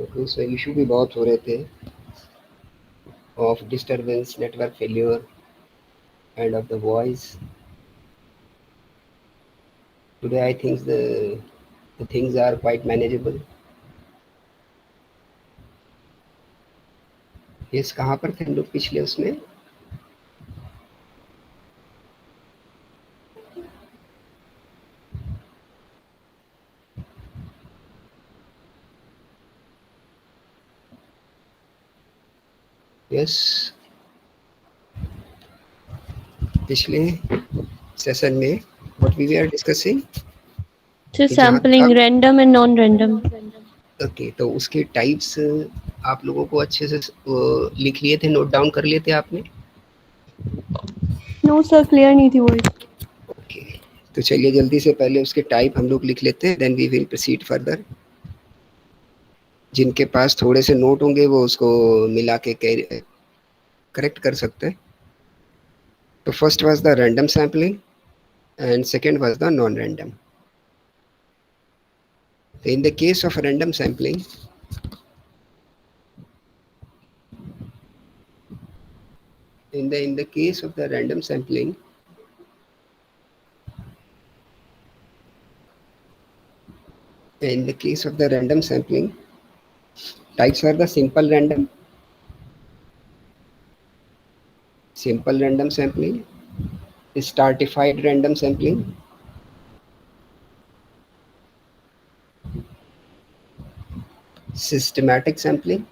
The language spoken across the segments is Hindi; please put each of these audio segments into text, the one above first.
क्योंकि उसमें इशू भी बहुत हो रहे थे of disturbance, network failure end of the voice. Today I think the things are quite manageable. Yes, कहाँ पर थे हम लोग पिछले उसमें? Yes, पिछले सेशन में what we were discussing. So कि जहाँ sampling तक random and non-random. ओके, तो उसके टाइप्स आप लोगों को अच्छे से लिख लिए थे, नोट डाउन कर लिए थे आपने? No sir, clear नहीं थी वॉइस. ओके, तो चलिए जल्दी से पहले उसके टाइप हम लोग लिख लेते हैं, then we will proceed further. जिनके पास थोड़े से नोट होंगे वो उसको मिला के करेक्ट कर सकते हैं. तो first was the random sampling and second was the non-random. In the case of random sampling, in the case of the random sampling, in the case of the random sampling, types are the simple random sampling, stratified random sampling, systematic sampling,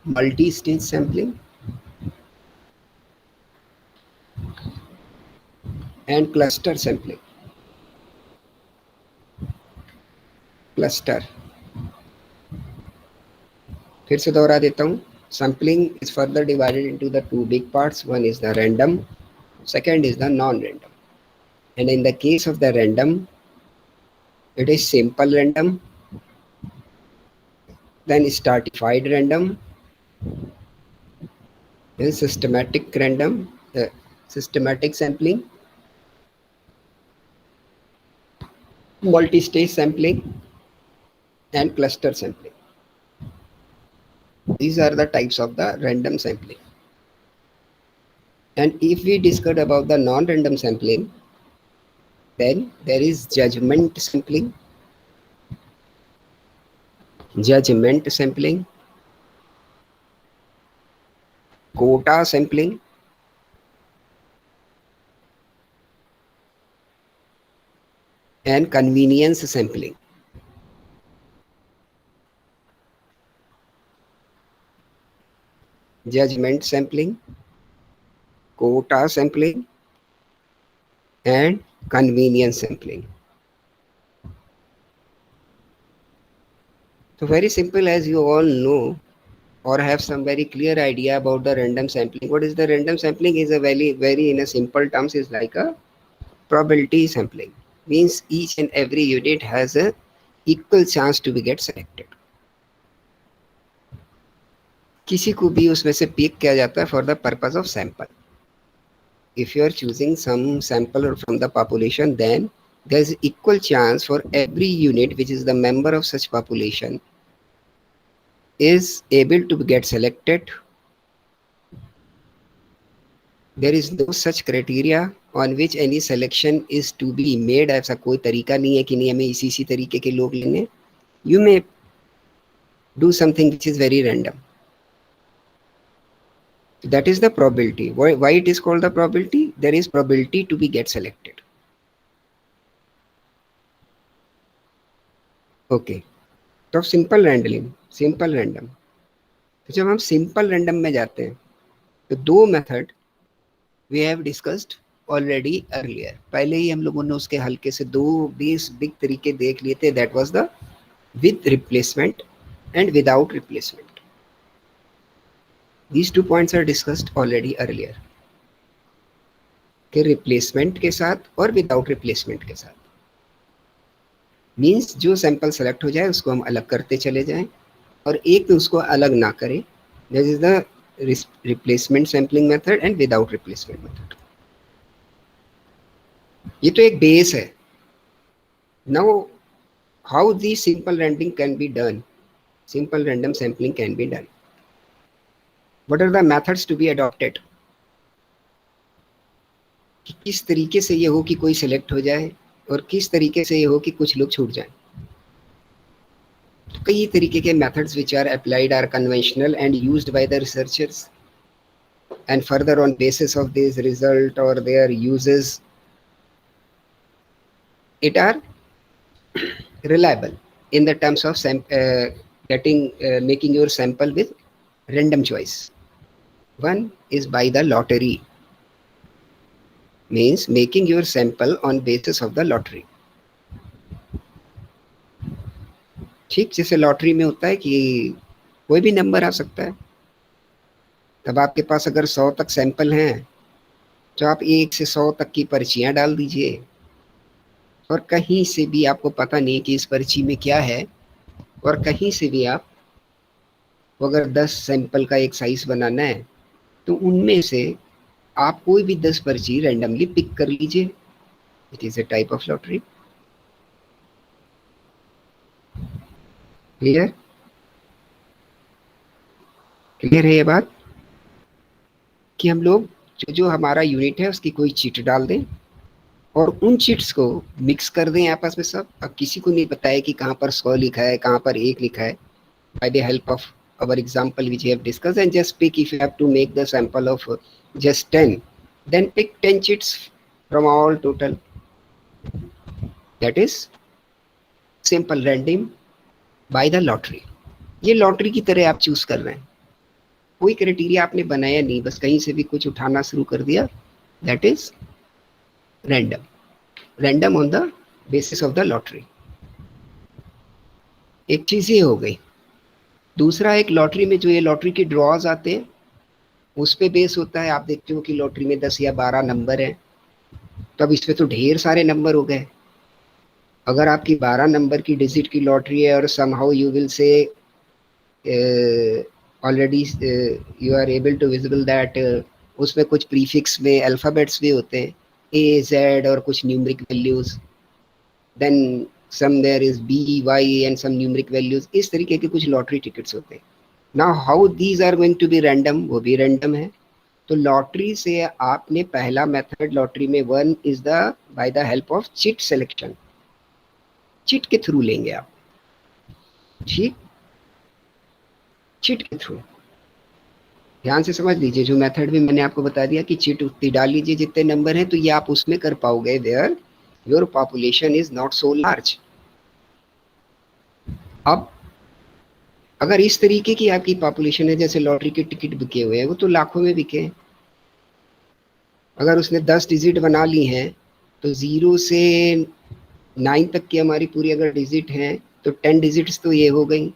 multi-stage sampling, and cluster sampling. Cluster. फिर से दोहरा देता हूँ. Sampling is further divided into the two big parts. One is the random, second is the non-random. And in the case of the random, it is simple random, then stratified random, then systematic sampling, multi-stage sampling, and cluster sampling. These are the types of the random sampling. And if we discuss about the non-random sampling, then there is judgment sampling, quota sampling, and convenience sampling. Judgment sampling, quota sampling, and convenience sampling. So very simple, as you all know or have some very clear idea about the random sampling. What is the random sampling? Is a very in a simple terms is like a probability sampling. Means each and every unit has a equal chance to be get selected. किसी को भी उसमें से पिक किया जाता है for the purpose of sample. If you are choosing some sample from the population, then there is equal chance for every unit which is the member of such population is able to get selected. There is no such criteria on which any selection is to be made. ऐसा कोई तरीका नहीं है कि नहीं हमें इसी तरीके के लोग लेने. You may do something which is very random. That is the probability. Why it is called the probability? There is probability to be get selected. Okay. तो सिंपल रैंडम. तो जब हम सिंपल रैंडम में जाते हैं तो दो method we have discussed already earlier. पहले ही हम लोगों ने उसके हल्के से दो बिग तरीके देख लिए थे. That was the with replacement and without replacement. These 2 points are discussed already earlier. कि रिप्लेसमेंट के साथ और विदाउट रिप्लेसमेंट के साथ. मीन्स जो सैंपल सेलेक्ट हो जाए उसको हम अलग करते चले जाएं और एक में उसको अलग ना करें. This is the replacement sampling method and without replacement method. ये तो एक बेस है. Now how the simple randoming can be done, simple random sampling can be done. What are the methods to be adopted, कि किस तरीके से ये हो कि कोई सिलेक्ट हो जाए और किस तरीके से ये हो कि कुछ लोग छूट जाएं. तो कई तरीके के methods which are applied are conventional and used by the researchers, and further on basis of this result or their uses, it are reliable in the terms of making your sample with random choice. One is by the lottery, means making your sample on basis of the lottery. ठीक जैसे लॉटरी में होता है कि कोई भी नंबर आ सकता है. तब आपके पास अगर 100 तक सैंपल हैं तो आप 1 से 100 तक की पर्चियां डाल दीजिए और कहीं से भी आपको पता नहीं कि इस पर्ची में क्या है, और कहीं से भी आप अगर 10 सैंपल का एक साइज बनाना है तो उनमें से आप कोई भी 10 पर्ची रैंडमली पिक कर लीजिए. It is a type of lottery. Clear, clear है ये बात कि हम लोग जो हमारा यूनिट है उसकी कोई चीट डाल दें और उन चीट्स को मिक्स कर दें आपस में सब. अब किसी को नहीं पता है कि कहाँ पर 100 लिखा है, कहाँ पर 1 लिखा है. By the help of our example which we have discussed, and just pick, if you have to make the sample of just 10, then pick 10 chits from all total. That is simple random by the lottery. ये लॉटरी की तरह आप चूज कर रहे हैं, कोई क्राइटेरिया आपने बनाया नहीं, बस कहीं से भी कुछ उठाना शुरू कर दिया. That is random, random on the basis of the lottery. एक चीज ये हो गई. दूसरा, एक लॉटरी में जो ये लॉटरी के ड्रॉज आते हैं उस पे बेस होता है. आप देखते हो कि लॉटरी में 10 या 12 नंबर हैं, तो अब इसमें तो ढेर सारे नंबर हो गए. अगर आपकी 12 नंबर की डिजिट की लॉटरी है और somehow you will say already you are able to visible that उसमें कुछ प्रीफिक्स में अल्फ़ाबेट्स भी होते हैं, ए जेड और कुछ numeric values, then some there is B, Y and some numeric values. इस तरीके के कुछ लॉटरी टिकट्स होते हैं. Now how these are going to be random, वो भी रैंडम है. तो लॉटरी से आपने पहला मेथड लॉटरी में one is the by the help of chit selection, chit के थ्रू लेंगे आप. ठीक, चिट के थ्रू ध्यान से समझ लीजिए. जो मेथड भी मैंने आपको बता दिया कि चिट उतनी डाल लीजिए जितने नंबर हैं, तो ये आप उसमें कर पाओगे where your population is not so large. अब अगर इस तरीके की आपकी पॉपुलेशन है, जैसे लॉटरी के टिकट बिके हुए हैं, वो तो लाखों में बिके हैं. अगर उसने 10 डिजिट बना ली हैं तो 0 से 9 तक की हमारी पूरी अगर डिजिट हैं तो 10 डिजिट्स तो ये हो गई.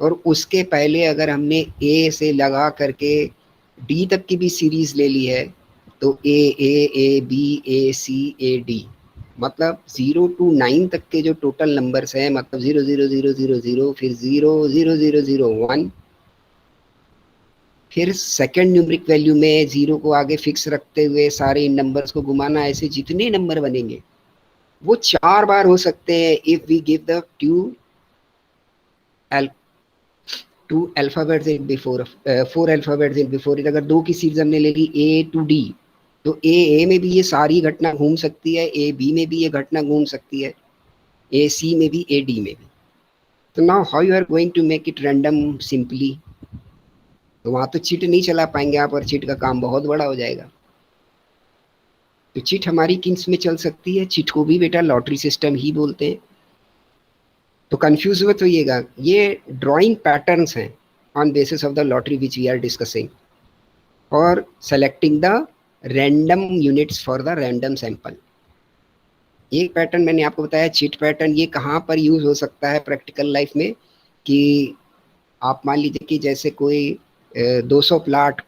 और उसके पहले अगर हमने ए से लगा करके डी तक की भी सीरीज ले ली है तो A B A C A D, मतलब 0 to 9 तक के जो टोटल नंबर्स हैं, मतलब 0 0 0 0 0, फिर 0 0 0 0 1, फिर सेकेंड न्यूमरिक वैल्यू में 0 को आगे फिक्स रखते हुए सारे इन नंबर्स को घुमाना. ऐसे जितने नंबर बनेंगे वो 4 बार हो सकते हैं if we give the two alphabets in before, 4 alphabets in before. अगर 2 की सीरीज हमने ले ली ए टू डी, तो ए में भी ये सारी घटना घूम सकती है, ए बी में भी ये घटना घूम सकती है, ए सी में भी, ए डी में भी. तो now how you are going to make it random simply. तो वहां तो चिट नहीं चला पाएंगे आप, और चिट का काम बहुत बड़ा हो जाएगा. तो चिट हमारी किस में चल सकती है, चिट को भी बेटा लॉटरी सिस्टम ही बोलते हैं. तो कंफ्यूज मत होइएगा, ये ड्राइंग पैटर्न्स हैं on basis of the lottery which we are discussing और selecting the random units for the random sample. एक पैटर्न मैंने आपको बताया चिट पैटर्न. ये कहाँ पर यूज हो सकता है प्रैक्टिकल लाइफ में, कि आप मान लीजिए कि जैसे कोई 200 प्लाट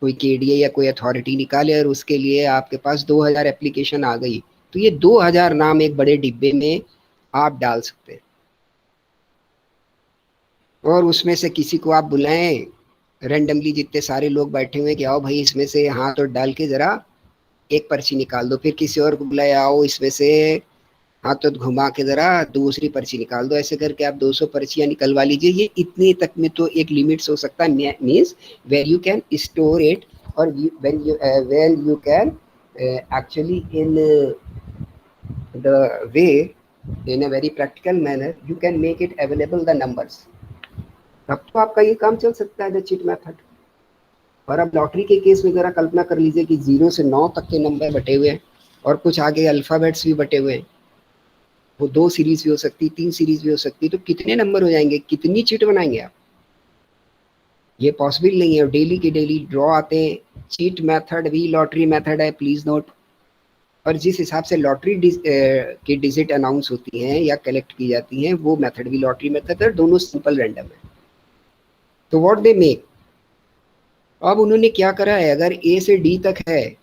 कोई केडीए या कोई अथॉरिटी निकाले और उसके लिए आपके पास 2000 एप्लीकेशन आ गई, तो ये 2000 नाम एक बड़े डिब्बे में आप डाल सकते हैं और उसमें से किसी को आप बुलाएं रैंडमली, जितने सारे लोग बैठे हुए हैं, कि आओ भाई इसमें से हाथ और डाल के जरा एक पर्ची निकाल दो, फिर किसी और को बुलाया, आओ इसमें से हाथ तो घुमा के जरा दूसरी पर्ची निकाल दो, ऐसे करके आप 200 पर्चियां निकलवा लीजिए। ये इतने तक में तो एक लिमिट्स हो सकता है, means where you can store it, और when you can actually in the way, in a very practical manner, you can make it available the numbers, तब तो आपका ये काम चल सकता है द चीट मेथड। और अब लॉटरी के केस में जरा कल्पना कर लीजिए कि 0 से 9 तक के नंबर बटे हुए हैं और कुछ आगे अल्फाबेट्स भी बटे हुए हैं, वो 2 सीरीज भी हो सकती, 3 सीरीज भी हो सकती, तो कितने नंबर हो जाएंगे, कितनी चीट बनाएंगे आप? ये पॉसिबल नहीं है। और डेली के डेली ड्रॉ आते हैं। चीट मेथड भी लॉटरी मेथड है, प्लीज नोट। और जिस हिसाब से लॉटरी की डिजिट अनाउंस होती हैं या कलेक्ट की जाती हैं, वो मेथड भी लॉटरी मेथड है, दोनों सिंपल रैंडम है। तो व्हाट दे मेक, अब उन्होंने क्या करा है, अगर ए से डी तक है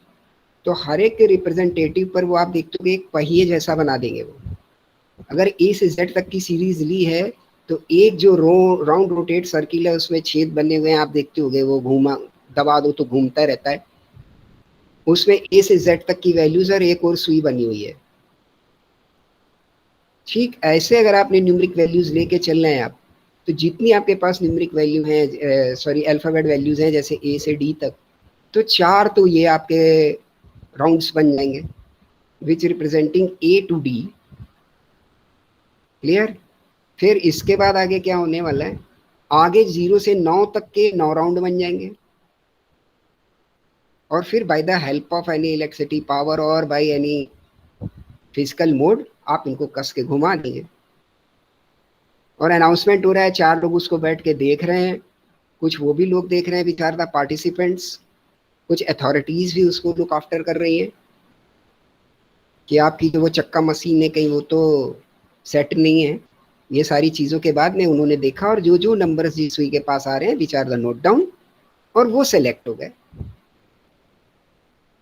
तो हर एक के रिप्रेजेंटेटिव पर वो आप देखते हो एक पहिए जैसा बना देंगे वो। अगर ए से जेड तक की सीरीज ली है तो एक जो राउंड रोटेट सर्किल है उसमें छेद बने हुए हैं, आप देखते होंगे, वो घूमा दबा दो तो घूमता रहता है, उसमें ए से जेड तक की वैल्यूज और एक और सुई बनी हुई है। ठीक ऐसे अगर आपने न्यूमेरिक वैल्यूज लेके चल रहे हैं आप, तो जितनी आपके पास न्यूमेरिक वैल्यू है, सॉरी अल्फाबेट वैल्यूज हैं, जैसे ए से डी तक, तो 4 तो ये आपके राउंड्स बन जाएंगे which representing A to D. Clear? फिर इसके बाद आगे क्या होने वाला है, आगे 0 से 9 तक के 9 राउंड बन जाएंगे, और फिर by the help of any electricity power और बाय एनी फिजिकल मोड आप इनको कस के घुमा देंगे। और अनाउंसमेंट हो रहा है, 4 लोग उसको बैठ के देख रहे हैं, कुछ वो भी लोग देख रहे हैं विच आर द पार्टिसिपेंट्स, कुछ अथॉरिटीज भी उसको लुक आफ्टर कर रही हैं कि आपकी जो वो चक्का मशीन है कहीं वो तो सेट नहीं है। ये सारी चीज़ों के बाद में उन्होंने देखा, और जो जो नंबर्स जिस सुई के पास आ रहे हैं which are the note down, और वो सेलेक्ट हो गए,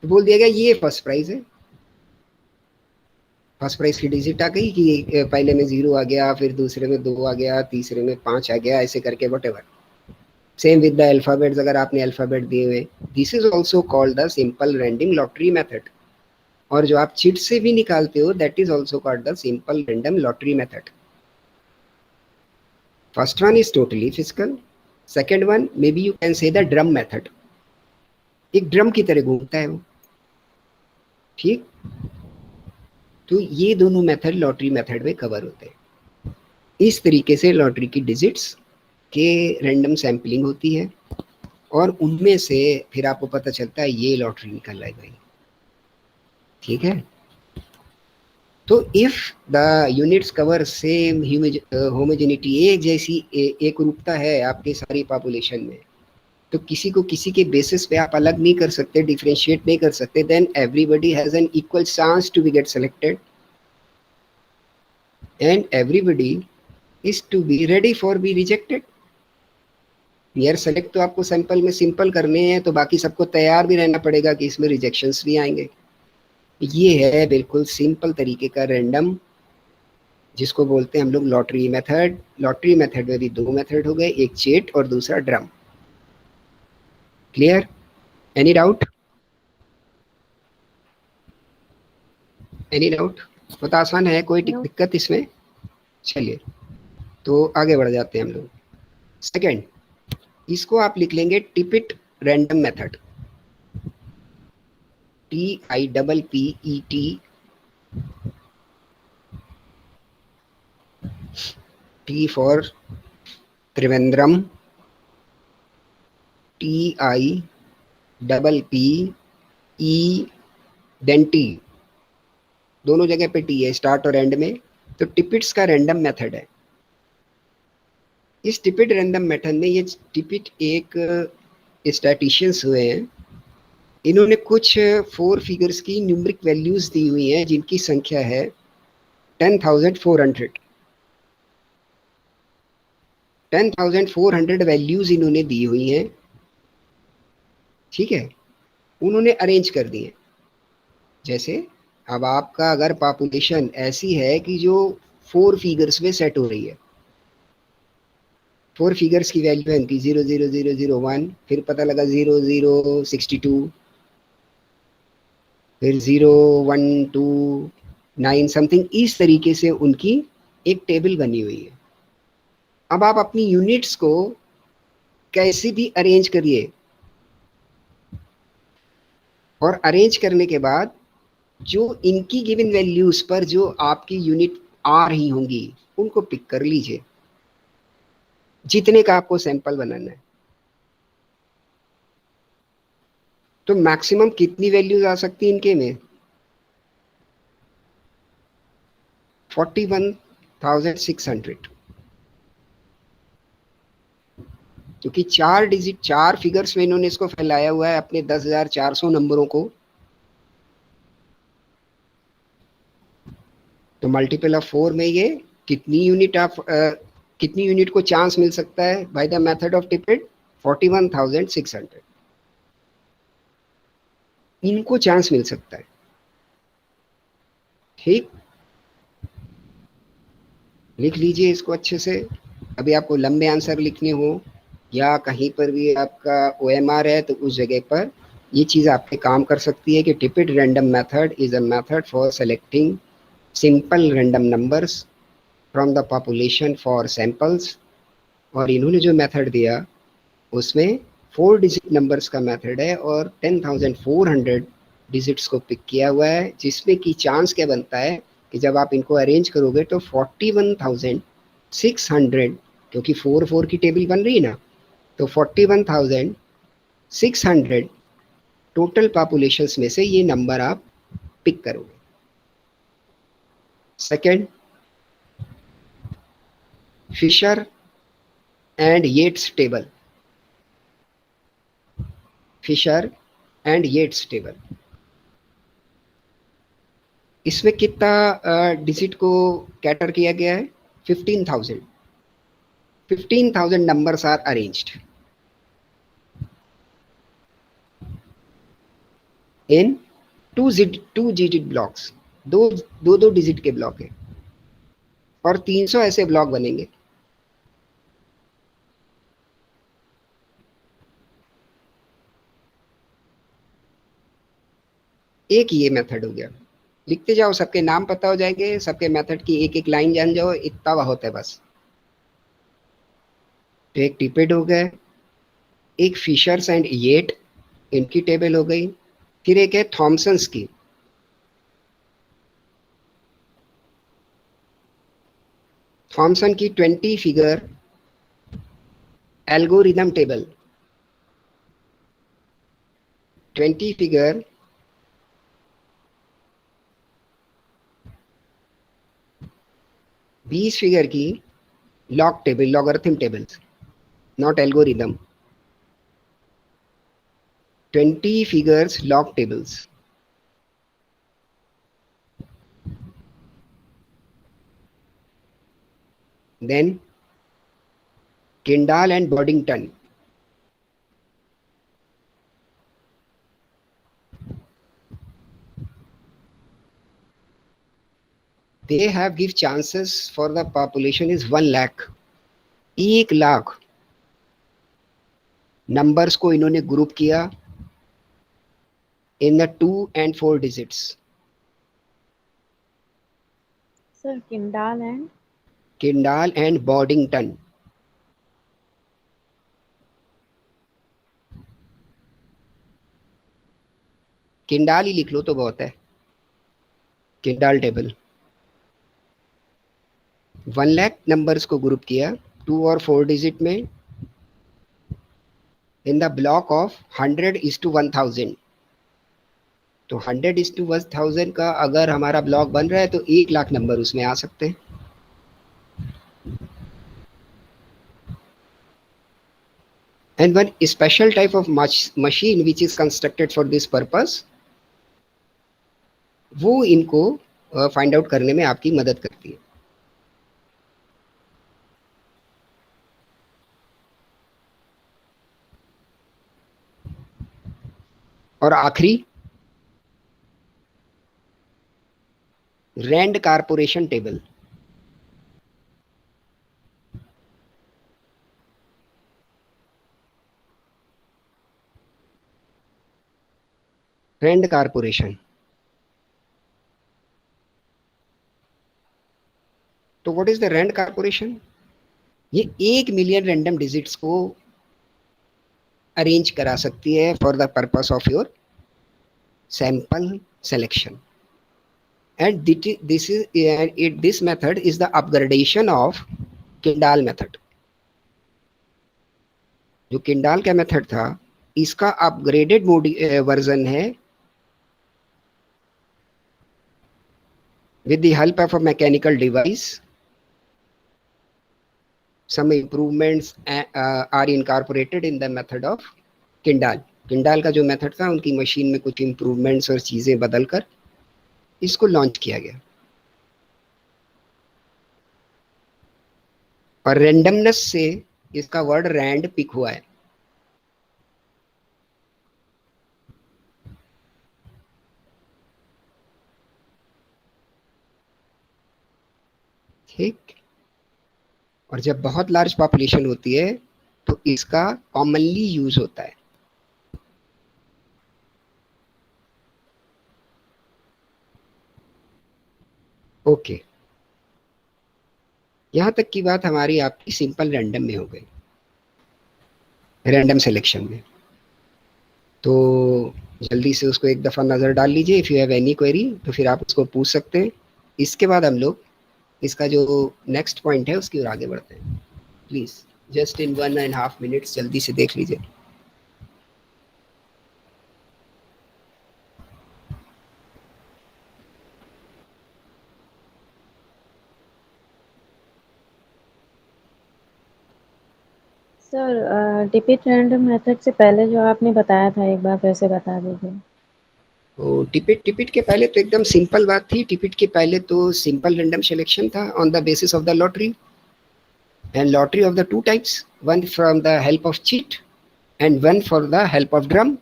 तो बोल दिया गया ये फर्स्ट प्राइज है। फर्स्ट प्राइज की डिजिट आ गई कि पहले में 0 आ गया, फिर दूसरे में 2 आ गया, तीसरे में 5 आ गया, ऐसे करके whatever. Same with the alphabets, अगर आपने अल्फाबेट दिए हुए, this is also called the simple random lottery method. और जो आप चिट से भी निकालते हो, that is also called the simple random lottery method. First one is totally physical, second one may be you can say the drum method, एक ड्रम की तरह घूमता है वो। ठीक, तो ये दोनों मेथड लॉटरी मेथड में कवर होते हैं। इस तरीके से लॉटरी की डिजिट्स के रैंडम सैम्पलिंग होती है, और उनमें से फिर आपको पता चलता है ये लॉटरी निकल रहा है भाई। ठीक है, तो if the units cover same homogeneity, एक जैसी एक रूपता है आपके सारी पॉपुलेशन में, तो किसी को किसी के बेसिस पे आप अलग नहीं कर सकते, डिफरेंशिएट नहीं कर सकते, then everybody has an equal chance to be get selected, and everybody is to be ready for be rejected. यार सेलेक्ट तो आपको सैंपल में सिंपल करने हैं, तो बाकी सबको तैयार भी रहना पड़ेगा कि इसमें रिजेक्शंस भी आएंगे। ये है बिल्कुल सिंपल तरीके का रैंडम, जिसको बोलते हैं हम लोग लॉटरी मेथड। लॉटरी मेथड में भी 2 मेथड हो गए, एक चेट और दूसरा drum. Clear? Any doubt? Any doubt? बहुत आसान है, कोई No. दिक्कत इसमें? चलिए तो आगे बढ़ जाते हैं हम लोग। सेकेंड, इसको आप लिख लेंगे Tippett random method, TIPPET, T for Trivandrum, TIPPE then T, दोनों जगह पे टी है, स्टार्ट और एंड में। तो टिपिट्स का रैंडम मेथड है। इस टिपिट रैंडम मेथड में, ये टिपिट एक स्टैटिशियंस हुए हैं, इन्होंने कुछ 4 फिगर्स की न्यूमेरिक वैल्यूज दी हुई हैं जिनकी संख्या है 10,400। 10,400 वैल्यूज इन्होंने दी हुई हैं। ठीक है, उन्होंने अरेंज कर दिए। जैसे अब आपका अगर पॉपुलेशन ऐसी है कि जो 4 फिगर्स में सेट हो रही है, 4 फिगर्स की वैल्यू है इनकी 00001, फिर पता लगा 0062, फिर 0 1 2 9 समथिंग, इस तरीके से उनकी एक टेबल बनी हुई है। अब आप अपनी यूनिट्स को कैसे भी अरेंज करिए, और अरेंज करने के बाद जो इनकी गिवन वैल्यूज पर जो आपकी यूनिट आ रही होंगी उनको पिक कर लीजिए, जितने का आपको सैंपल बनाना है। तो मैक्सिमम कितनी वैल्यूज आ सकती है इनके में? 41,600, क्योंकि 4 डिजिट 4 फिगर्स में इन्होंने इसको फैलाया हुआ है अपने 10,400 नंबरों को। तो मल्टीपल ऑफ 4 में ये कितनी यूनिट आप कितनी यूनिट को चांस मिल सकता है बाय द मेथड ऑफ टिपेट? 41,600 इनको चांस मिल सकता है। ठीक, लिख लीजिए इसको अच्छे से। अभी आपको लंबे आंसर लिखने हो या कहीं पर भी आपका OMR है तो उस जगह पर ये चीज़ आपके काम कर सकती है कि Tippett random method is a method for selecting simple random numbers from the population for samples. और इन्होंने जो मेथड दिया उसमें 4 डिजिट नंबर्स का मेथड है और 10,400 डिजिट्स को पिक किया हुआ है, जिसमें कि चांस क्या बनता है कि जब आप इनको अरेंज करोगे तो 41,600, क्योंकि 4 4 की टेबल बन रही है ना, तो 41,600 टोटल पॉपुलेशंस में से ये नंबर आप पिक करोगे। Second, Fisher and Yates table. Fisher and Yates table, इसमें कितना डिजिट को कैटर किया गया है? 15,000। 15,000 numbers are arranged in two digit blocks। दो डिजिट के ब्लॉक है और 300 ऐसे ब्लॉक बनेंगे। एक ये मेथड हो गया। लिखते जाओ, सबके नाम पता हो जाएंगे, सबके मेथड की एक एक लाइन जान जाओ, इतना बहुत है बस। तो एक टिपेड हो गया, एक फिशर्स एंड येट इनकी टेबल हो गई, फिर एक है थॉमसन्स की। थॉमसन की 20 फिगर एल्गोरिदम टेबल। 20 फिगर बीस फिगर की log table, logarithm tables, not algorithm. 20 figures log tables. Then Kendall and Babington. they have give chances for the population is 1 lakh। 1 lakh numbers को इन्होंने ग्रुप किया in the 2 and 4 digits। Sir, Kindal and Kendall and Babington. Kendall ही लिख लो तो बहुत है। किंडाल टेबल 1 लाख नंबर्स को ग्रुप किया 2 और 4 डिजिट में इन द ब्लॉक ऑफ 100:1000। तो 100:1000 का अगर हमारा ब्लॉक बन रहा है तो 1 लाख नंबर उसमें आ सकते हैं। And one special type of machine which is constructed for this purpose, वो इनको फाइंड आउट करने में आपकी मदद करती है। और आखिरी Rand Corporation table. Rand Corporation तो what is the Rand Corporation? ये 1 मिलियन रैंडम डिजिट्स को अरेंज करा सकती है for the purpose of your sample selection. And this method is the upgradation of Kendall method. जो किंडाल का मेथड था, इसका अपग्रेडेड वर्जन है with the help of a mechanical device. Some improvements are incorporated in the method of किंडाल. किंडाल का जो मेथड था, उनकी मशीन में कुछ इम्प्रूवमेंट्स और चीजें बदलकर इसको लॉन्च किया गया. और रैंडमनेस से इसका वर्ड रैंड पिक हुआ है. ठीक. और जब बहुत लार्ज पॉपुलेशन होती है तो इसका कॉमनली यूज होता है. ओके, यहां तक की बात हमारी आपकी सिंपल रैंडम में हो गई, रैंडम सिलेक्शन में. तो जल्दी से उसको एक दफ़ा नज़र डाल लीजिए. If you have any query तो फिर आप उसको पूछ सकते हैं. इसके बाद हम लोग इसका जो नेक्स्ट पॉइंट है उसकी ओर आगे बढ़ते हैं. प्लीज़ जस्ट इन 1.5 मिनट्स जल्दी से देख लीजिए. सर डिपिट रैंडम मेथड से पहले जो आपने बताया था एक बार फिर से बता दीजिए. तो टिपिट के पहले तो एकदम सिंपल बात थी. टिपिट के पहले तो सिंपल रैंडम सिलेक्शन था on the basis of the lottery. And lottery of the 2 types, one from the help of cheat and one for the help of drum.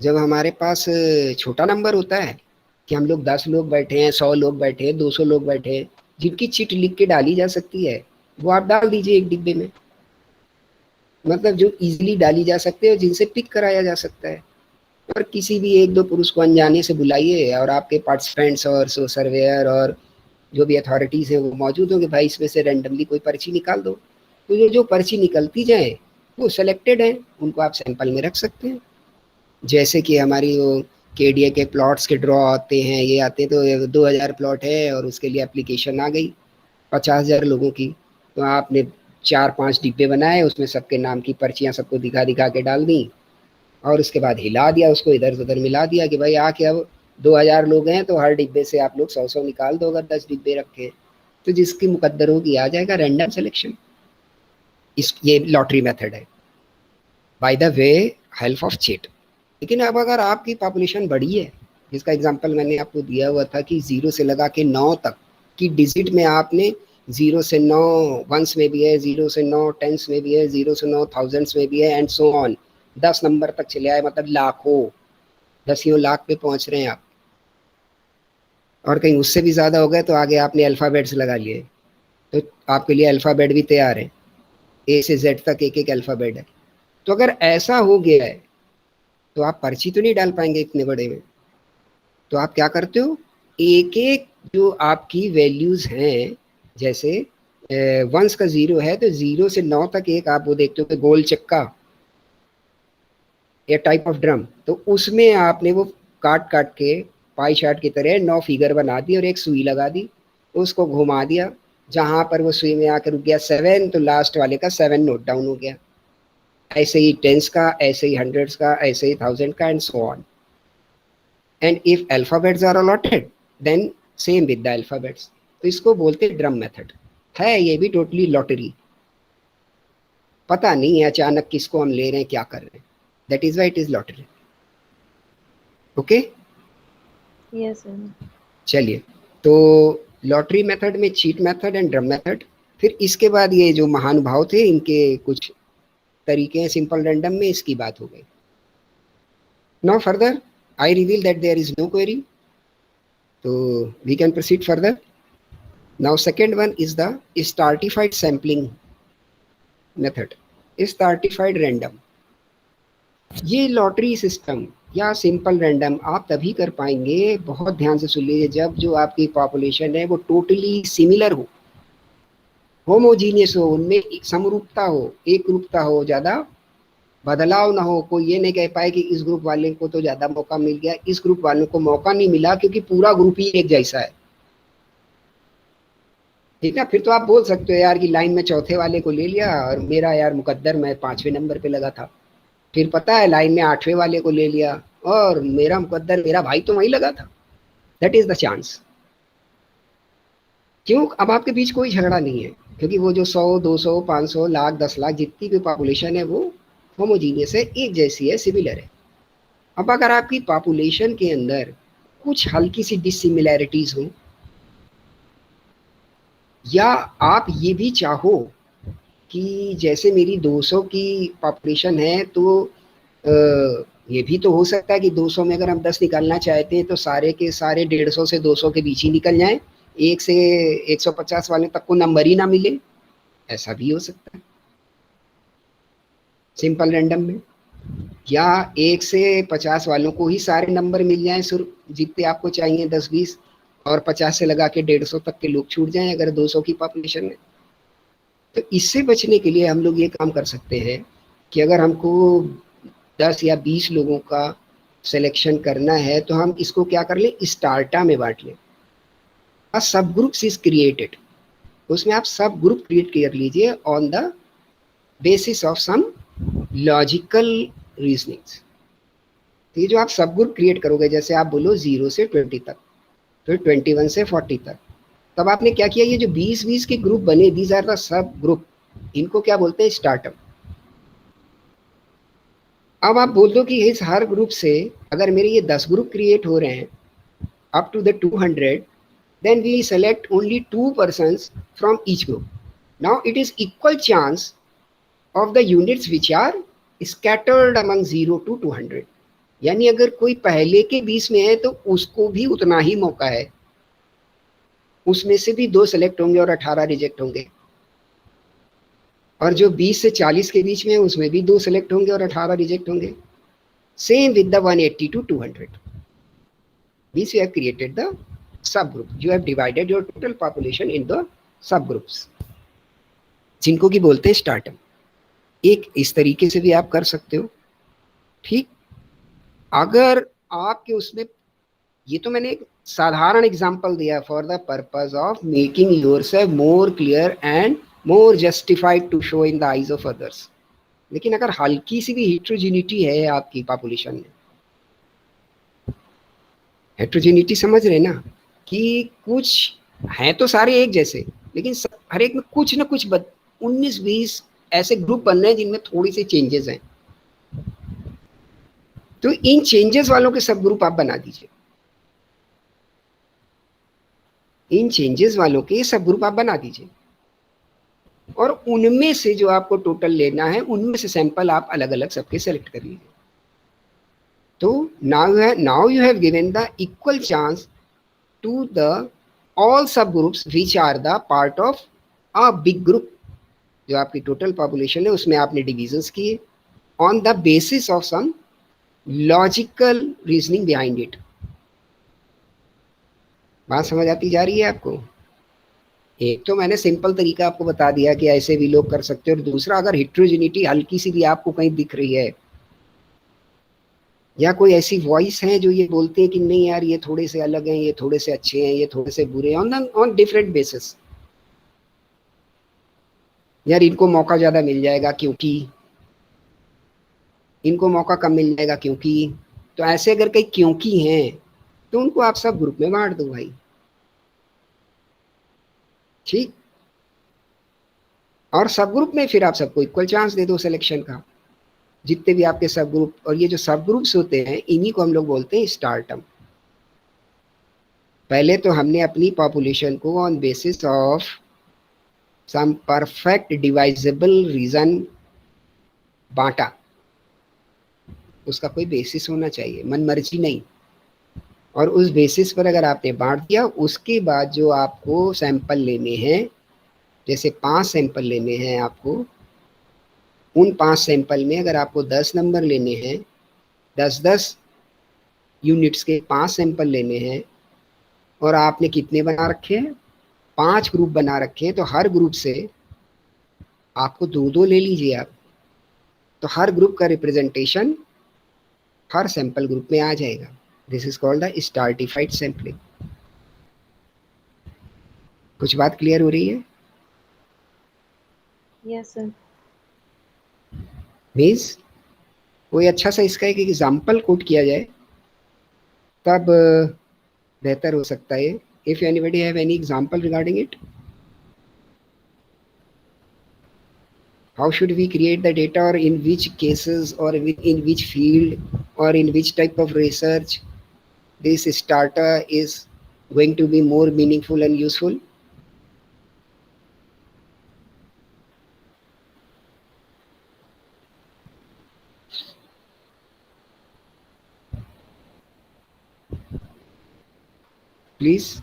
जब हमारे पास छोटा नंबर होता है कि हम लोग 10 लोग बैठे हैं, 100 लोग बैठे हैं, 200 लोग बैठे हैं, जिनकी चिट लिख के डाली जा सकती है, वो आप डाल दीजिए एक डिब्बे में. मतलब जो इजीली डाली जा सकते हैं और जिनसे पिक कराया जा सकता है. और किसी भी 1-2 पुरुष को अनजाने से बुलाइए और आपके पार्टिसिपेंट्स और सर्वेयर और जो भी अथॉरिटीज़ हैं वो मौजूद होंगे. भाई इसमें से रैंडमली कोई पर्ची निकाल दो. तो ये जो पर्ची निकलती जाए वो सेलेक्टेड है, उनको आप सैंपल में रख सकते हैं. जैसे कि हमारी वो केडीए के प्लॉट्स के ड्रॉ आते हैं, ये आते हैं. तो 2000 प्लॉट है और उसके लिए एप्लीकेशन आ गई 50,000 लोगों की. तो आपने 4-5 डिब्बे बनाए, उसमें सबके नाम की पर्चियाँ सबको दिखा दिखा के डाल दी और उसके बाद हिला दिया, उसको इधर उधर मिला दिया कि भाई आके अब 2000 लोग हैं तो हर डिब्बे से आप लोग 100-100 निकाल दो. अगर 10 डिब्बे रखे तो जिसकी मुकद्दर होगी आ जाएगा. रैंडम सिलेक्शन ये लॉटरी मेथड है by the way help of cheat. लेकिन अब अगर आपकी पॉपुलेशन बड़ी है, जिसका एग्जांपल मैंने आपको दिया हुआ था कि 0 से लगा के 9 तक की डिजिट में आपने 0 से 9 वंस में भी है, 0 से 9 टेंस में भी है, 0 से 9 थाउजेंड्स में भी है एंड सो ऑन. 10 नंबर तक चले आए, मतलब लाखों, 10 लाख पे पहुंच रहे हैं आप. और कहीं उससे भी ज़्यादा हो गए तो आगे आपने अल्फ़ाबेट्स लगा लिए. तो आपके लिए अल्फ़ाबेट भी तैयार है, ए से जेड तक एक एक अल्फ़ाबेट है. तो अगर ऐसा हो गया है तो आप पर्ची तो नहीं डाल पाएंगे इतने बड़े में. तो आप क्या करते हो, एक एक जो आपकी वैल्यूज़ हैं, जैसे वंस का 0 है तो 0 से 9 तक एक आप वो देखते हो कि गोल चक्का या टाइप ऑफ ड्रम, तो उसमें आपने वो काट काट के पाई चार्ट की तरह 9 फिगर बना दी और एक सुई लगा दी, उसको घुमा दिया. जहाँ पर वो सुई में आकर रुक गया 7, तो लास्ट वाले का 7 नोट डाउन हो गया. ऐसे ही टेंस का, ऐसे ही हंड्रेड्स का, ऐसे ही 1000 का and so on. And if alphabets are allotted then same with the alphabets. तो इसको बोलते हैं ड्रम मेथड. है ये भी टोटली लॉटरी. पता नहीं है अचानक किसको हम ले रहे हैं, क्या कर रहे हैं. That is why it is lottery. Okay, yes sir. चलिए, तो लॉटरी मेथड में cheat method and drum method. फिर इसके बाद ये जो महानुभाव थे इनके कुछ तरीके हैं सिंपल रैंडम में, इसकी बात हो गई. Now further I reveal that there is no query, तो we can proceed further. Now second one is the stratified sampling method, stratified random. ये लॉटरी सिस्टम या सिंपल रैंडम आप तभी कर पाएंगे, बहुत ध्यान से सुन लीजिए, जब जो आपकी पॉपुलेशन है वो टोटली सिमिलर हो, होमोजीनियस हो, उनमें समरूपता हो, एक रूपता हो, ज़्यादा बदलाव ना हो। कोई ये नहीं कह पाए कि इस ग्रुप वाले को तो ज़्यादा मौका मिल गया, इस ग्रुप वालों को मौका नहीं मिला, क्योंकि पूरा ग्रुप ही एक जैसा है। ठीक है, फिर तो आप बोल सकते हो यार कि लाइन में चौथे वाले को ले लिया और मेरा यार मुकद्दर मैं 5वें नंबर पे लगा था, फिर पता है लाइन में 8वें वाले को ले लिया और मेरा मुकद्दर मेरा भाई तो वहीं लगा था। That is the chance. क्यों? अब आपके बीच कोई झगड़ा नहीं है, क्योंकि वो जो 100 200 500 लाख 10 लाख जितनी भी पॉपुलेशन है वो होमोजीनियस है, एक जैसी है, सिमिलर है। अब अगर आपकी पॉपुलेशन के अंदर कुछ हल्की सी डिसिमिलैरिटीज हो, या आप ये भी चाहो कि जैसे मेरी 200 की पॉपुलेशन है तो ये भी तो हो सकता है कि 200 में अगर हम 10 निकालना चाहते हैं तो सारे के सारे 150 से 200 के बीच ही निकल जाएं, 1 से 150 वाले तक को नंबर ही ना मिले, ऐसा भी हो सकता है सिंपल रैंडम में। या 1 से 50 वालों को ही सारे नंबर मिल जाएं, सिर्फ जितने आपको चाहिए 10-20, और 50 से लगा के 150 तक के लोग छूट जाएं अगर 200 की पॉपुलेशन है। तो इससे बचने के लिए हम लोग ये काम कर सकते हैं कि अगर हमको 10 या 20 लोगों का सिलेक्शन करना है तो हम इसको क्या कर लें, स्टार्टा में बांट लें। अ सब ग्रुप्स इज क्रिएटेड, उसमें आप सब ग्रुप क्रिएट कर लीजिए on the basis of some logical reasonings. तो ये जो आप सब ग्रुप क्रिएट करोगे, जैसे आप बोलो 0 से 20 तक, फिर 21 से 40 तक, तब आपने क्या किया, ये जो 20-20 के ग्रुप बने, these are the subgroup, इनको क्या बोलते हैं, स्टार्टअप। अब आप बोल दो कि इस हर ग्रुप से अगर मेरे ये 10 ग्रुप क्रिएट हो रहे हैं up to the 200, then we select only 2 persons from each group. Now it is equal chance of the units which are scattered among 0 to 200. यानी अगर कोई पहले के 20 में है तो उसको भी उतना ही मौका है, उसमें से भी 2 सेलेक्ट होंगे और 18 रिजेक्ट होंगे, और जो 20 से 40 के बीच में है उसमें भी 2 सेलेक्ट होंगे और 18 रिजेक्ट होंगे। Same with the 180 to 200. This you have created the subgroup. You have divided your total population in the subgroups, जिनको की बोलते हैं स्टार्टअप। एक इस तरीके से भी आप कर सकते हो। ठीक, अगर आपके उसमें, ये तो मैंने एक साधारण एग्जांपल दिया for the purpose of making yourself more clear and more justified to show in the eyes of others. लेकिन अगर हल्की सी भी हेट्रोजेनिटी है आपकी पॉपुलेशन में, हेट्रोजेनिटी समझ रहे ना, कि कुछ हैं तो सारे एक जैसे, लेकिन हर एक में कुछ ना कुछ 19-20 ऐसे ग्रुप बन रहे हैं जिनमें थोड़ी सी चेंजेस हैं, तो इन चेंजेस वालों के सब ग्रुप आप बना दीजिए, इन चेंजेस वालों के सब ग्रुप आप बना दीजिए, और उनमें से जो आपको टोटल लेना है उनमें से सैंपल आप अलग अलग सबके सेलेक्ट कर लीजिए। तो now you have given the equal chance to the all subgroups which are the part of a big group। जो आपकी टोटल पॉपुलेशन है उसमें आपने डिविजन्स किए on the basis of some logical reasoning behind it. बात समझ आती जा रही है आपको? एक तो मैंने सिंपल तरीका आपको बता दिया कि ऐसे भी लोग कर सकते हो, और दूसरा अगर हेट्रोजेनिटी हल्की सी भी आपको कहीं दिख रही है, या कोई ऐसी वॉइस है जो ये बोलते हैं कि नहीं यार ये थोड़े से अलग हैं, ये थोड़े से अच्छे हैं, ये थोड़े से बुरे हैं, ऑन डिफरेंट बेसिस, यार इनको मौका ज़्यादा मिल जाएगा क्योंकि, इनको मौका कम मिल जाएगा क्योंकि, तो ऐसे अगर कई क्योंकि हैं तो उनको आप सब ग्रुप में बांट दो भाई। ठीक, और सब ग्रुप में फिर आप सबको इक्वल चांस दे दो सिलेक्शन का, जितने भी आपके सब ग्रुप, और ये जो सब ग्रुप्स होते हैं इन्हीं को हम लोग बोलते हैं स्टार्टअप। पहले तो हमने अपनी पॉपुलेशन को on basis of some perfect divisible reason बांटा, उसका कोई बेसिस होना चाहिए, मन मर्जी नहीं, और उस बेसिस पर अगर आपने बांट दिया, उसके बाद जो आपको सैंपल लेने हैं, जैसे 5 सैंपल लेने हैं आपको, उन 5 सैंपल में अगर आपको 10 नंबर लेने हैं, 10-10 यूनिट्स के 5 सैंपल लेने हैं और आपने कितने बना रखे हैं, 5 ग्रुप बना रखे हैं, तो हर ग्रुप से आपको 2-2 ले लीजिए आप, तो हर ग्रुप का रिप्रेजेंटेशन हर सैंपल ग्रुप में आ जाएगा। This is called the stratified sampling. कुछ बात क्लियर हो रही है? Yes sir. मीन्स कोई अच्छा सा इसका एक एग्जाम्पल कोट किया जाए तब बेहतर हो सकता है। If anybody have any example regarding it, how should we create the data, or in which cases, or in which field, or in which type of research this data is going to be more meaningful and useful? Please.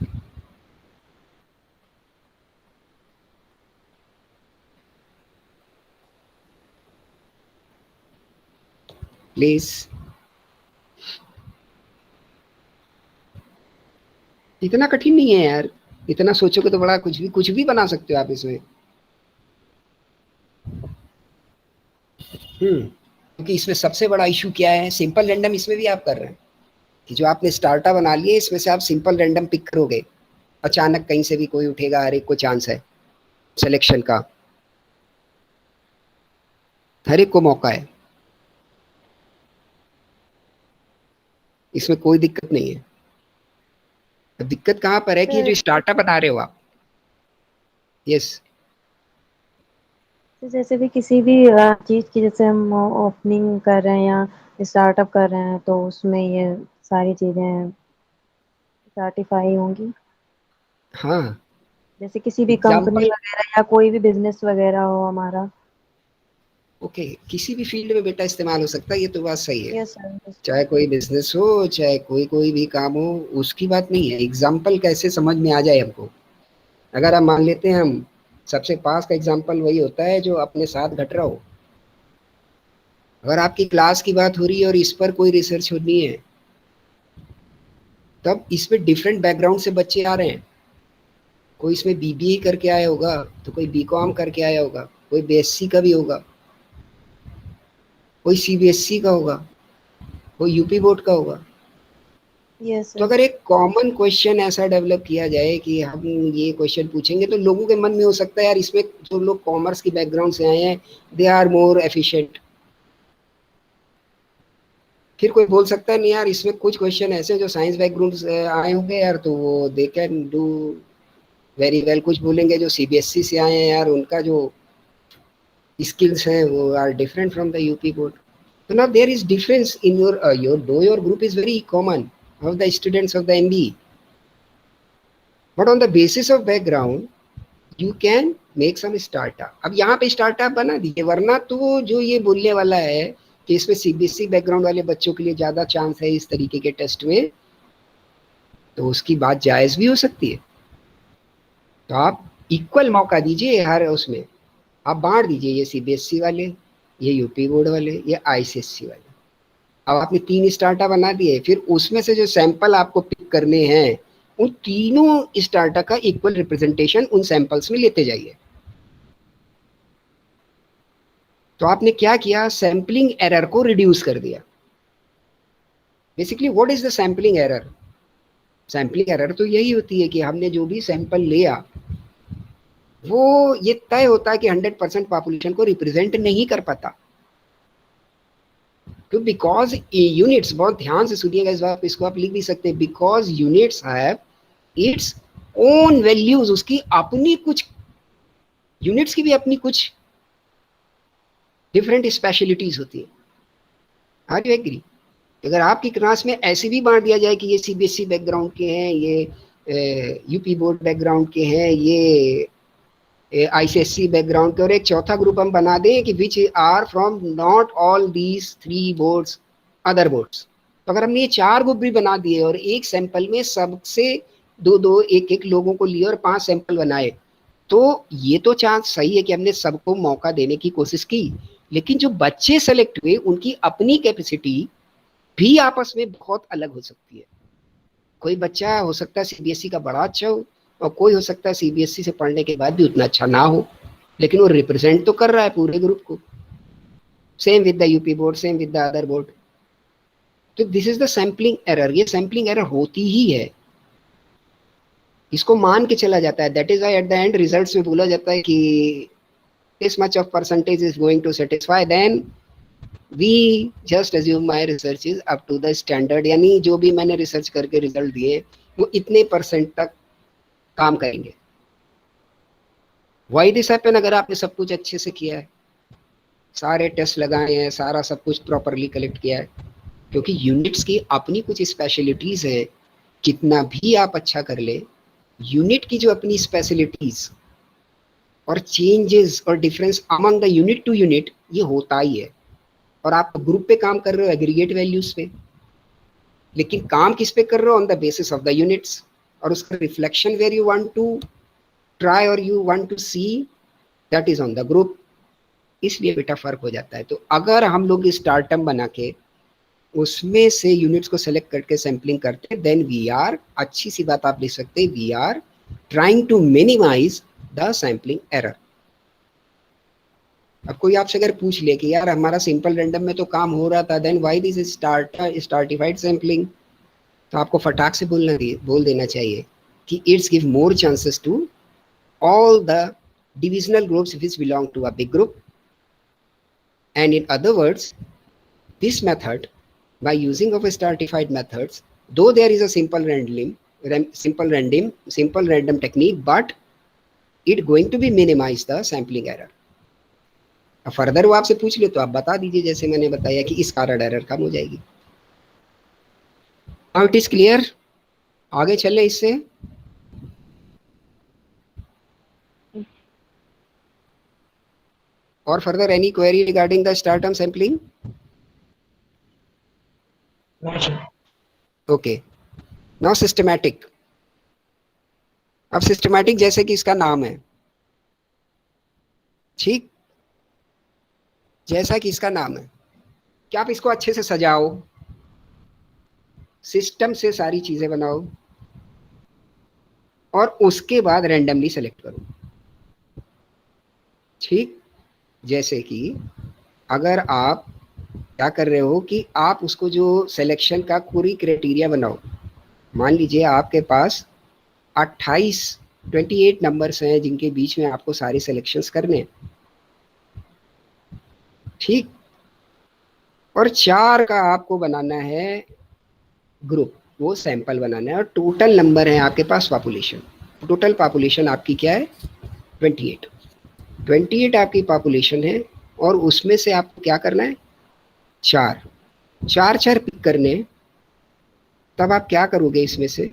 Please. इतना कठिन नहीं है यार, इतना सोचोगे तो बड़ा कुछ भी बना सकते हो आप इसमें। क्योंकि इसमें सबसे बड़ा इशू क्या है, सिंपल रैंडम इसमें भी आप कर रहे हैं कि जो आपने स्टार्टा बना लिए इसमें से आप सिंपल रैंडम पिक करोगे, अचानक कहीं से भी कोई उठेगा, हर एक को चांस है सिलेक्शन का, हर एक को मौका है, इसमें कोई दिक्कत नहीं है। अब दिक्कत कहाँ पर है कि जो स्टार्टअप बना रहे हो आप। यस जैसे भी किसी भी चीज़ की जैसे हम ओपनिंग कर रहे हैं या स्टार्टअप कर रहे हैं तो उसमें ये सारी चीज़ें सर्टिफाई होंगी। हाँ, जैसे किसी भी कंपनी एग्जाम्पल। वगैरह या कोई भी बिजनेस वगैरह हो हमारा। ओके, किसी भी फील्ड में बेटा इस्तेमाल हो सकता है, ये तो बात सही है। Yes sir. चाहे कोई बिजनेस हो, चाहे कोई भी काम हो, उसकी बात नहीं है। एग्जाम्पल कैसे समझ में आ जाए हमको। अगर हम मान लेते हैं, हम सबसे पास का एग्जाम्पल वही होता है जो अपने साथ घट रहा हो। अगर आपकी क्लास की बात हो रही है और इस पर कोई रिसर्च होनी है, तब इसमें डिफरेंट बैकग्राउंड से बच्चे आ रहे हैं। कोई इसमें बीबीए करके आया होगा, तो कोई बीकॉम करके आया होगा, कोई बीएससी का भी होगा, कोई सीबीएसई का होगा, कोई यूपी बोर्ड का होगा। यस तो सर। अगर एक कॉमन क्वेश्चन ऐसा डेवलप किया जाए कि हम ये क्वेश्चन पूछेंगे, तो लोगों के मन में हो सकता है यार इसमें जो लोग कॉमर्स की बैकग्राउंड से आए हैं, दे आर मोर एफिशिएंट। फिर कोई बोल सकता है नहीं यार, इसमें कुछ क्वेश्चन ऐसे जो साइंस बैकग्राउंड से आए होंगे यार, तो वो they can do very well. कुछ बोलेंगे जो सीबीएसई से आए हैं यार, उनका जो skills हैं वो are different from the UP board. So now there is difference in your group is very common of the students of the MBE, but on the basis of background you can make some startup। अब यहाँ पे स्टार्टअप बना दीजिए, वरना तो जो ये बोलने वाला है कि इसमें सीबीएसई बैकग्राउंड वाले बच्चों के लिए ज़्यादा चांस है इस तरीके के टेस्ट में, तो उसकी बात जायज़ भी हो सकती है। तो आप इक्वल मौका दीजिए हर उसमें, आप बांट दीजिए, ये सीबीएसई वाले, ये यूपी बोर्ड वाले, ये आईसीएसई वाले। अब आपने 3 स्टार्टअप बना दिए, फिर उसमें से जो सैंपल आपको पिक करने हैं, उन तीनों स्टार्टअप का इक्वल रिप्रेजेंटेशन उन सैंपल्स में लेते जाइए। तो आपने क्या किया, सैंपलिंग एरर को रिड्यूस कर दिया। Basically what is the sampling error? Sampling error तो यही होती है कि हमने जो भी सैंपल लिया वो ये तय होता है कि 100% पॉपुलेशन को रिप्रेजेंट नहीं कर पाता। तो बिकॉज यूनिट्स, बहुत ध्यान से सुनिएगा इस बात, इसको आप लिख भी सकते हैं, because units have its own values. उसकी अपनी कुछ यूनिट्स की भी अपनी कुछ डिफरेंट स्पेशलिटीज होती है। Are you agree? अगर आपकी क्लास में ऐसे भी बांट दिया जाए कि ये सीबीएसई बैकग्राउंड के हैं, ये यूपी बोर्ड बैकग्राउंड के हैं, ये आईसीएसई बैकग्राउंड के, और एक चौथा ग्रुप हम बना दें कि which are from not all these 3 boards, other boards. तो अगर हमने ये 4 ग्रुप भी बना दिए और एक सैंपल में सबसे 2-2 एक लोगों को लिए और 5 सैंपल बनाए, तो ये तो चांस सही है कि हमने सबको मौका देने की कोशिश की, लेकिन जो बच्चे सेलेक्ट हुए उनकी अपनी कैपेसिटी भी आपस में बहुत अलग हो सकती है। कोई बच्चा हो सकता है सीबीएसई का बड़ा अच्छा हो, और कोई हो सकता है सीबीएसई से पढ़ने के बाद भी उतना अच्छा ना हो, लेकिन वो रिप्रेजेंट तो कर रहा है पूरे ग्रुप को। Same with the UP board, same with the other board. तो this is the sampling error. ये सैम्पलिंग एरर होती ही है, इसको मान के चला जाता है। That is why at the end results में बोला जाता है कि this much of percentage is going to satisfy, then we just assume my research is up to the standard, यानी जो भी मैंने रिसर्च करके रिजल्ट दिए वो इतने परसेंट तक काम करेंगे। Why this happen? अगर आपने सब कुछ अच्छे से किया है, सारे टेस्ट लगाए हैं, सारा सब कुछ प्रॉपरली कलेक्ट किया है, क्योंकि यूनिट्स की अपनी कुछ स्पेशलिटीज है। कितना भी आप अच्छा कर ले, यूनिट की जो अपनी स्पेशलिटीज और चेंजेस और difference among the unit to unit ये होता ही है। और आप ग्रुप पे काम कर रहे हो एग्रीगेट वैल्यूज पे, लेकिन काम किस पे कर रहे हो? On the basis of the units, और उसका reflection where you want to try और you want to see, that is on the group. इसलिए बेटा फर्क हो जाता है। तो अगर हम लोग स्टार्टअप बना के उसमें से यूनिट्स को सेलेक्ट करके सैम्पलिंग करते हैं, देन वी आर, अच्छी सी बात आप लिख सकते हैं, we are trying to minimise the sampling error. अब कोई आपसे अगर पूछ ले कि यार हमारा सिंपल रैंडम में तो काम हो रहा था, then why this stratified sampling, तो आपको फटाक से बोल देना चाहिए कि it's give more chances to all the divisional groups which belong to a big group. And in other words, this method, by using of a stratified methods, though there is a simple random technique, but it going to be minimize the sampling error. अब फर्दर वो आपसे पूछ ले तो आप बता दीजिए, जैसे मैंने बताया कि इस कारण एरर कम हो जाएगी। Now it is clear? आगे चले इससे। Or further any query regarding the start-term sampling? No, sir. Okay. Now systematic. अब सिस्टमैटिक जैसे कि इसका नाम है, ठीक, जैसा कि इसका नाम है, क्या आप इसको अच्छे से सजाओ, सिस्टम से सारी चीजें बनाओ और उसके बाद रैंडमली सेलेक्ट करो। ठीक, जैसे कि अगर आप क्या कर रहे हो कि आप उसको जो सिलेक्शन का पूरी क्राइटेरिया बनाओ, मान लीजिए आपके पास 28 नंबर्स हैं जिनके बीच में आपको सारे सिलेक्शंस करने हैं, ठीक, और 4 का आपको बनाना है ग्रुप, वो सैंपल बनाना है, और टोटल नंबर है आपके पास पॉपुलेशन, टोटल पॉपुलेशन आपकी क्या है? 28 आपकी पॉपुलेशन है, और उसमें से आपको क्या करना है? 4 पिक करने। तब आप क्या करोगे? इसमें से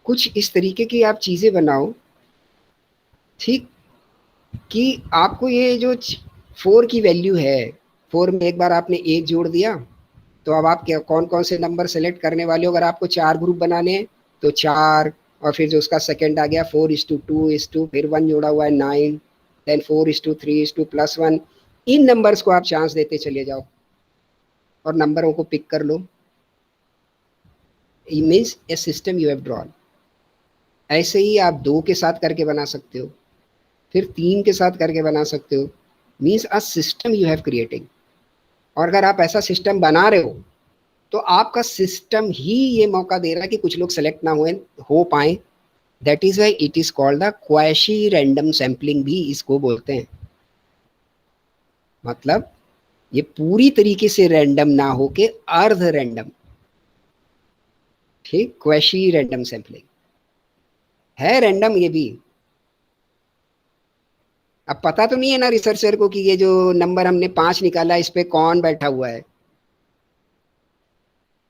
कुछ इस तरीके की आप चीज़ें बनाओ, ठीक, कि आपको ये जो 4 की वैल्यू है, 4 में एक बार आपने 1 जोड़ दिया, तो अब आप क्या कौन कौन से नंबर सेलेक्ट करने वाले हो? अगर आपको 4 ग्रुप बनाने हैं तो 4, और फिर जो उसका सेकंड आ गया 4:2:2, फिर 1 जोड़ा हुआ है 9, देन 4:3:+1। इन नंबर्स को आप चांस देते चले जाओ और नंबरों को पिक कर लो। It means a system you have drawn. ऐसे ही आप 2 के साथ करके बना सकते हो, फिर 3 के साथ करके बना सकते हो। Means a system you have creating. और अगर आप ऐसा सिस्टम बना रहे हो तो आपका सिस्टम ही ये मौका दे रहा है कि कुछ लोग सेलेक्ट ना हो पाए। That is why it is called the quasi random sampling भी इसको बोलते हैं। मतलब ये पूरी तरीके से रैंडम ना हो के अर्ध रैंडम, ठीक, क्वैशी रैंडम सैम्पलिंग है, रैंडम ये भी। अब पता तो नहीं है ना रिसर्चर को कि ये जो नंबर हमने 5 निकाला इस पे कौन बैठा हुआ है।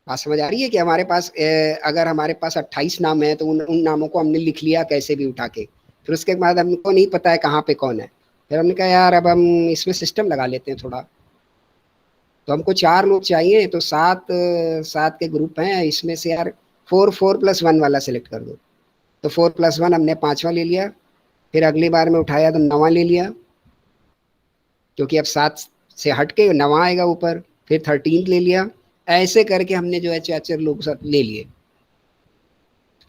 बात समझ आ रही है कि हमारे पास अगर हमारे पास 28 नाम है तो उन नामों को हमने लिख लिया कैसे भी उठा के, फिर उसके बाद हमको नहीं पता है कहाँ पे कौन है। फिर हमने कहा यार अब हम इसमें सिस्टम लगा लेते हैं थोड़ा, तो हमको 4 लोग चाहिए, तो 7 के ग्रुप हैं, इसमें से यार 4+1 वाला सेलेक्ट कर दो। तो 4+1 हमने 5वां ले लिया, फिर अगली बार में उठाया तो 9वां ले लिया, क्योंकि अब 7 से हट के 9वां आएगा ऊपर, फिर 13 ले लिया, ऐसे करके हमने जो है 4 लोग साथ ले लिए,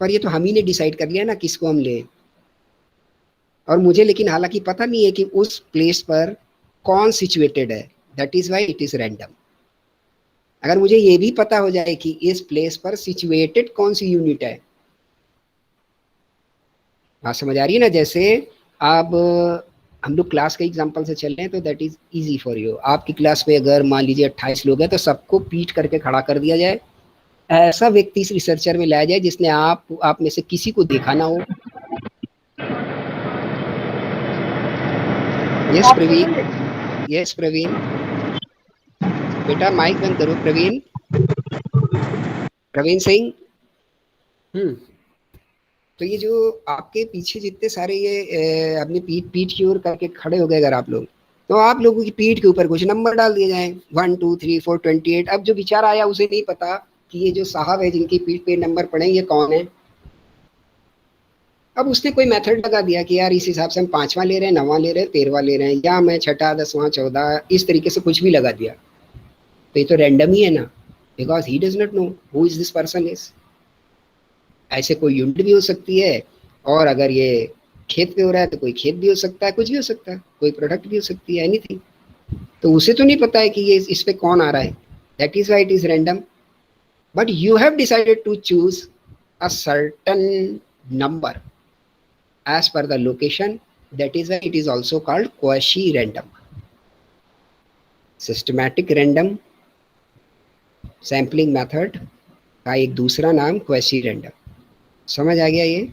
पर ये तो हम ही ने डिसाइड कर लिया ना किसको हम ले। और मुझे लेकिन हालांकि पता नहीं है कि उस प्लेस पर कौन सिचुएटेड है, that is why it is random. अगर मुझे ये भी पता हो जाए कि इस प्लेस पर सिचुएटेड कौन सी यूनिट है, बात समझ आ रही है ना। जैसे आप हम लोग क्लास के एग्जांपल से चल रहे हैं तो that is easy for you. आपकी क्लास में अगर मान लीजिए 28 लोग हैं तो सबको पीट करके खड़ा कर दिया जाए, ऐसा व्यक्ति इस रिसर्चर में लाया जाए जिसने आप में से किसी को देखा ना हो। यस प्रवीण, यस प्रवीण, बेटा माइक बंद करो प्रवीण, प्रवीण सिंह। तो ये जो आपके पीछे जितने सारे ये अपनी पीठ की ओर करके खड़े हो गए अगर आप लोग, तो आप लोगों की पीठ के ऊपर कुछ नंबर डाल दिए जाए, 1 2 3 4 28। अब जो बेचारा आया उसे नहीं पता कि ये जो साहब है जिनकी पीठ पे नंबर पड़े ये कौन है। अब उसने कोई मेथड लगा दिया कि यार इस हिसाब से हम 5वां ले रहे हैं, 9वां ले रहे हैं, 13वां ले रहे हैं, या मैं 6ठा 10वां 14, इस तरीके से कुछ भी लगा दिया। तो ये तो रैंडम ही है ना, because he does not know who is this person is. ऐसे कोई यूनिट भी हो सकती है, और अगर ये खेत पे हो रहा है तो कोई खेत भी हो सकता है, कुछ भी हो सकता है, कोई प्रोडक्ट भी हो सकती है, एनीथिंग। तो उसे तो नहीं पता है कि ये इस पे कौन आ रहा है, that is why it is random. But you have decided to choose a certain number as per the location, that is why it is also called quasi random, systematic random sampling method का एक दूसरा नाम quasi random। समझ आ गया ये?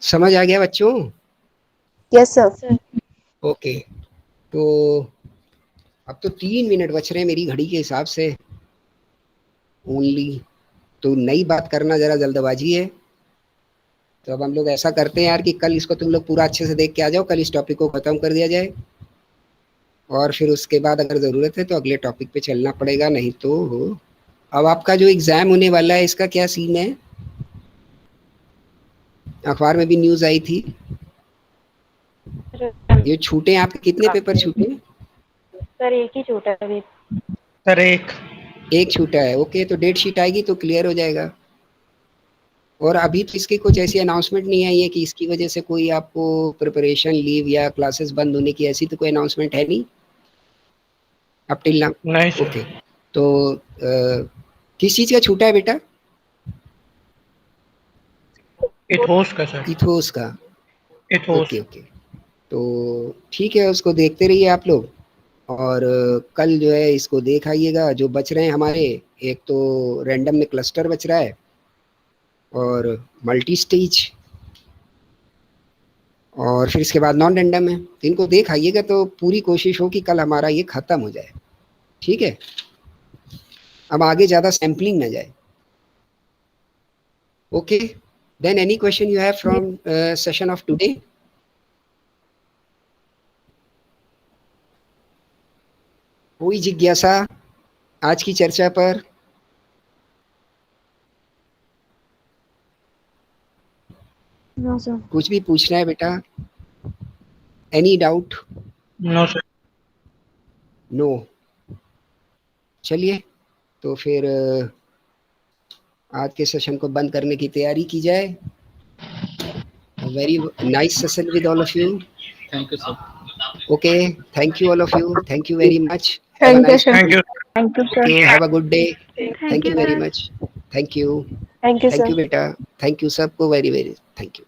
समझ आ गया बच्चों? Yes sir. Sir. ओके, तो अब तो 3 मिनट बच रहे हैं मेरी घड़ी के हिसाब से ओनली। तो नई बात करना जरा जल्दबाजी है। तो अब हम लोग ऐसा करते हैं यार कि कल इसको तुम लोग पूरा अच्छे से देख के आ जाओ, कल इस टॉपिक को खत्म कर दिया जाए, और फिर उसके बाद अगर ज़रूरत है तो अगले टॉपिक पे चलना पड़ेगा, नहीं तो हो। अब आपका जो एग्ज़ाम होने वाला है इसका क्या सीन है? अखबार में भी न्यूज़ आई थी, ये छूटे आपके कितने पेपर छूटे? सर एक ही छूटा है अभी। सर एक छूटा है। ओके, तो डेट शीट आएगी तो क्लियर हो जाएगा। और अभी तो इसकी कुछ ऐसी अनाउंसमेंट नहीं आई है कि इसकी वजह से कोई आपको प्रिपरेशन लीव या क्लासेस बंद होने की, ऐसी तो कोई अनाउंसमेंट है नहीं अब टिल नाउ? नहीं सर। ओके, तो किस चीज़ का छूटा है बेटा? इथोस का सर। इथोस का। इथोस। ओके ओके, तो ठीक है, उसको देखते रहिए आप लोग, और कल जो है इसको देख आइएगा। जो बच रहे हैं हमारे, एक तो रैंडम में क्लस्टर बच रहा है और मल्टी स्टेज, और फिर इसके बाद नॉन रैंडम है। तो इनको देख आइएगा, तो पूरी कोशिश हो कि कल हमारा ये ख़त्म हो जाए, ठीक है? अब आगे ज़्यादा सैम्पलिंग ना जाए। Okay, then any question you have from session of today? कोई जिज्ञासा आज की चर्चा पर? No sir. कुछ भी पूछना है बेटा? Any doubt? No sir. No. चलिए, तो फिर आज के सेशन को बंद करने की तैयारी की जाए। Very nice session with all of you. Thank you sir. Okay, thank you all of you, thank you very much. Thank you, sir. Thank you. Thank you, sir. Okay, have a good day. Thank thank you you, very sir. Much. Thank you, Thank you, thank sir. You बेटा, थैंक यू सबको, वेरी वेरी थैंक यू।